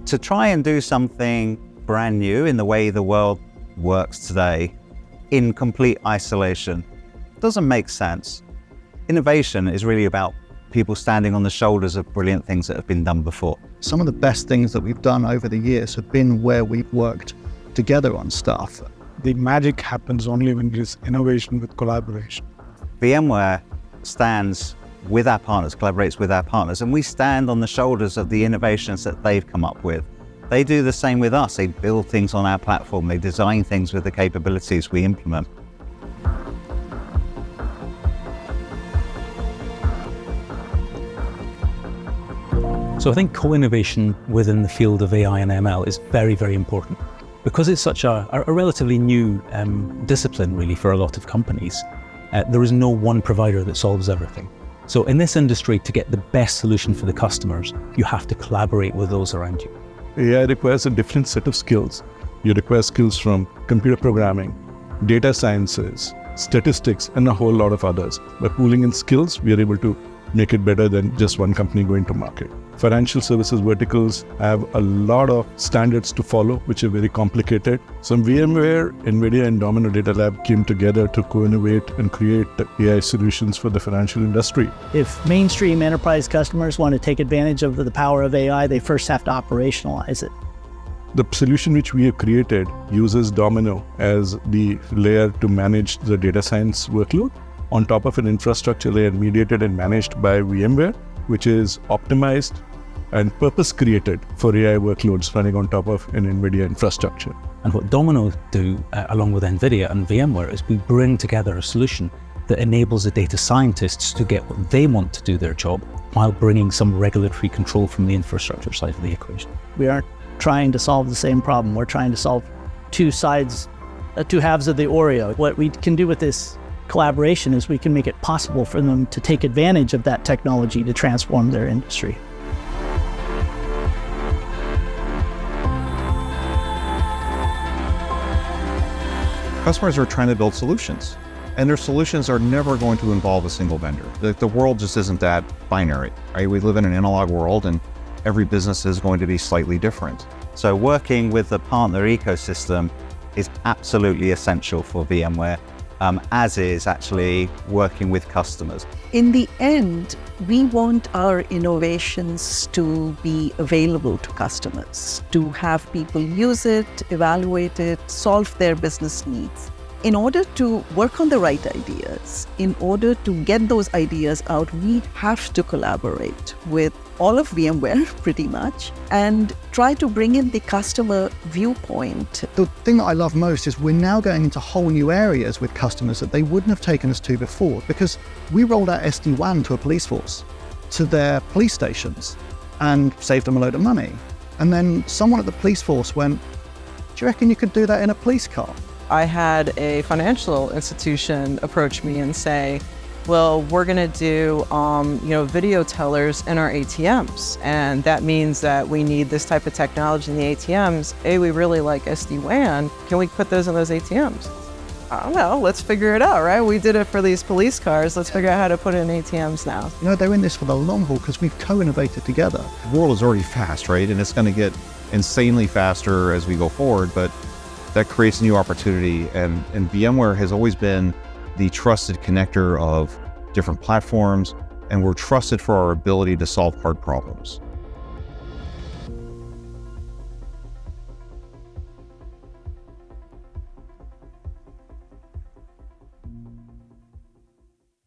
To try and do something brand new in the way the world works today, in complete isolation, doesn't make sense. Innovation is really about people standing on the shoulders of brilliant things that have been done before. Some of the best things that we've done over the years have been where we've worked together on stuff. The magic happens only when there's innovation with collaboration. VMware stands with our partners, collaborates with our partners, and we stand on the shoulders of the innovations that they've come up with. They do the same with us. They build things on our platform. They design things with the capabilities we implement. So I think co-innovation within the field of AI and ML is very, very important. Because it's such a relatively new discipline really for a lot of companies, there is no one provider that solves everything. So in this industry, to get the best solution for the customers, you have to collaborate with those around you. AI requires a different set of skills. You require skills from computer programming, data sciences, statistics, and a whole lot of others. By pooling in skills, we are able to make it better than just one company going to market. Financial services verticals have a lot of standards to follow, which are very complicated. So VMware, NVIDIA, and Domino Data Lab came together to co-innovate and create AI solutions for the financial industry. If mainstream enterprise customers want to take advantage of the power of AI, they first have to operationalize it. The solution which we have created uses Domino as the layer to manage the data science workload on top of an infrastructure layer mediated and managed by VMware, which is optimized and purpose-created for AI workloads running on top of an NVIDIA infrastructure. And what Domino do, along with NVIDIA and VMware, is we bring together a solution that enables the data scientists to get what they want to do their job while bringing some regulatory control from the infrastructure side of the equation. We aren't trying to solve the same problem. We're trying to solve two halves of the Oreo. What we can do with this collaboration is we can make it possible for them to take advantage of that technology to transform their industry. Customers are trying to build solutions, and their solutions are never going to involve a single vendor. The world just isn't that binary, right? We live in an analog world, and every business is going to be slightly different. So working with the partner ecosystem is absolutely essential for VMware, as is actually working with customers. In the end, we want our innovations to be available to customers, to have people use it, evaluate it, solve their business needs. In order to work on the right ideas, in order to get those ideas out, we have to collaborate with all of VMware pretty much and try to bring in the customer viewpoint. The thing that I love most is we're now going into whole new areas with customers that they wouldn't have taken us to before, because we rolled out SD-WAN to a police force, to their police stations, and saved them a load of money. And then someone at the police force went, "Do you reckon you could do that in a police car?" I had a financial institution approach me and say, well, we're going to do video tellers in our ATMs. And that means that we need this type of technology in the ATMs. Hey, we really like SD-WAN. Can we put those in those ATMs? I don't know. Let's figure it out, right? We did it for these police cars. Let's figure out how to put it in ATMs now. You know, they're in this for the long haul because we've co-innovated together. The world is already fast, right? And it's going to get insanely faster as we go forward, but that creates a new opportunity. And VMware has always been the trusted connector of different platforms, and we're trusted for our ability to solve hard problems.